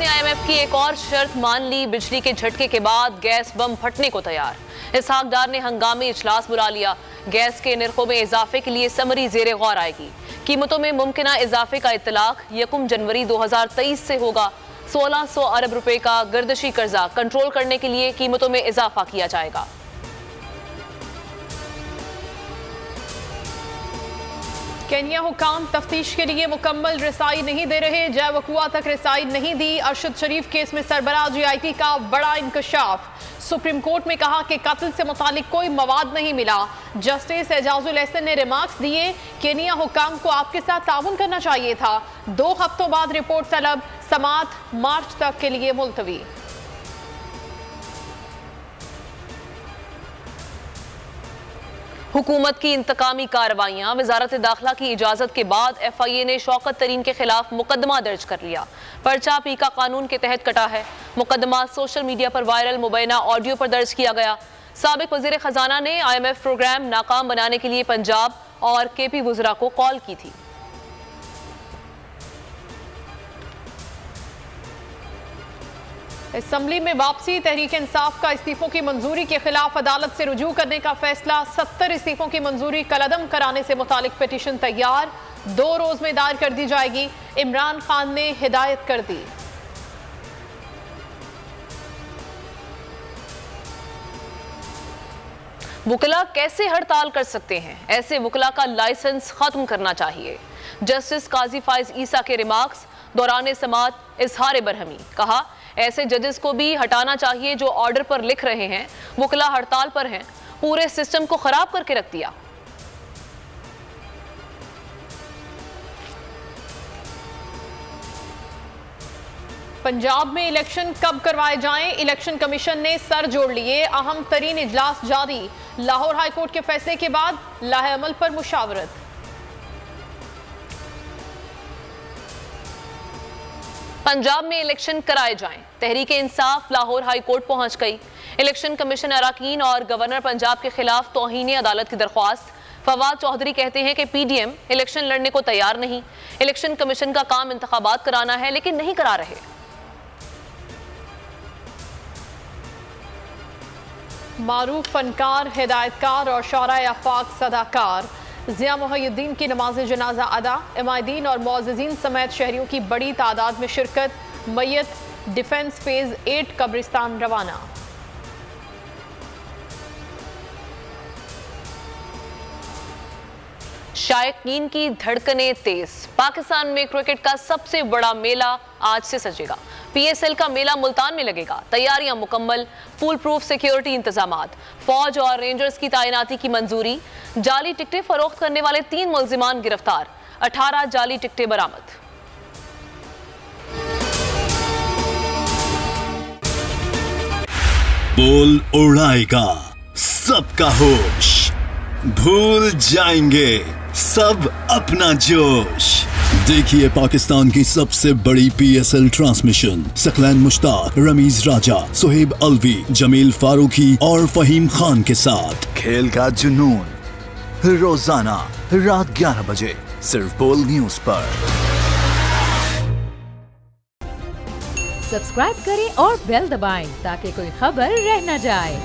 ने IMF की एक और शर्त मान ली। बिजली के झटके के बाद गैस बम फटने को तैयार। इसहाक डार ने हंगामी इजलास बुला लिया। गैस के निर्खों में इजाफे के लिए समरी जेरे गौर आएगी। कीमतों में मुमकिना इजाफे का इत्तलाक 1 जनवरी 2023 से होगा। 1600 अरब रुपए का गर्दशी कर्जा कंट्रोल करने के लिए कीमतों में इजाफा किया जाएगा। केन्या हुकाम तफ्तीश के लिए मुकम्मल रसाई नहीं दे रहे। जय वकुआ तक रसाई नहीं दी। अरशद शरीफ केस में सरबराह GIT का बड़ा इंकशाफ। सुप्रीम कोर्ट में कहा कि कत्ल से मुतालिक कोई मवाद नहीं मिला। जस्टिस एजाजुल एहसन ने रिमार्क्स दिए, केन्या हुकाम को आपके साथ ताउन करना चाहिए था। 2 हफ्तों बाद रिपोर्ट तलब, समात मार्च तक के लिए मुलतवी। हुकूमत की इंतकामी कार्रवाइयां। वजारत दाखिला की इजाजत के बाद FIA ने शौकत तरीन के खिलाफ मुकदमा दर्ज कर लिया। पर्चा पीका कानून के तहत कटा है। मुकदमा सोशल मीडिया पर वायरल मुबैना ऑडियो पर दर्ज किया गया। साबिक वजीर खजाना ने IMF प्रोग्राम नाकाम बनाने के लिए पंजाब और KP वुज़रा को कॉल की थी। असम्बली में वापसी। तहरीक इंसाफ का इस्तीफों की मंजूरी के खिलाफ अदालत से रुजू करने का फैसला। 70 इस्तीफों की मंजूरी कलअदम कराने से मुतालिक पिटीशन तैयार, 2 रोज में दायर कर दी जाएगी। इमरान खान ने हिदायत कर दी। वुकला कैसे हड़ताल कर सकते हैं? ऐसे वुकला का लाइसेंस खत्म करना चाहिए। जस्टिस काजी फाइज ईसा के रिमार्क्स दौरान समाअत इजहार बरहमी। कहा, ऐसे जजेस को भी हटाना चाहिए जो ऑर्डर पर लिख रहे हैं। वुकला हड़ताल पर हैं, पूरे सिस्टम को खराब करके रख दिया। पंजाब में इलेक्शन कब करवाए जाएं? इलेक्शन कमीशन ने सर जोड़ लिए। अहम तरीन इजलास जारी। लाहौर हाईकोर्ट के फैसले के बाद लाहे अमल पर मुशावरत। पंजाब में इलेक्शन कराए जाएं। तहरीक इंसाफ लाहौर हाई कोर्ट पहुंच गई। इलेक्शन कमीशन अराकीन और गवर्नर पंजाब के खिलाफ तौहीन अदालत की दरख्वास्त। फवाद चौधरी कहते हैं कि PDM इलेक्शन लड़ने को तैयार नहीं। इलेक्शन कमीशन का काम इंतखाबात कराना है, लेकिन नहीं करा रहे। मारूफ फनकार, हिदायतकार और शौराए आफाक सदाकार ज़िया मुहय्यद्दीन की नमाज जनाजा अदा। इमादीन और मुअज़्ज़िज़ीन समेत शहरियों की बड़ी तादाद में शिरकत। मैयत डिफेंस फेज 8 कब्रिस्तान रवाना। शायकीन की धड़कनें तेज। पाकिस्तान में क्रिकेट का सबसे बड़ा मेला आज से सजेगा। PSL का मेला मुल्तान में लगेगा। तैयारियां मुकम्मल, फुल प्रूफ सिक्योरिटी इंतजामात। फौज और रेंजर्स की तैनाती की मंजूरी। जाली टिकटें फरोख्त करने वाले 3 मुल्जिमान गिरफ्तार। 18 जाली टिकटें बरामद। बोल उड़ाएगा सबका होश, भूल जाएंगे सब अपना जोश। देखिए पाकिस्तान की सबसे बड़ी PSL ट्रांसमिशन सकलैन मुश्ताक, रमीज राजा, सुहेब अलवी, जमील फारूकी और फहीम खान के साथ खेल का जुनून रोजाना रात 11 बजे सिर्फ बोल न्यूज पर। सब्सक्राइब करें और बेल दबाएं ताकि कोई खबर रह न जाए।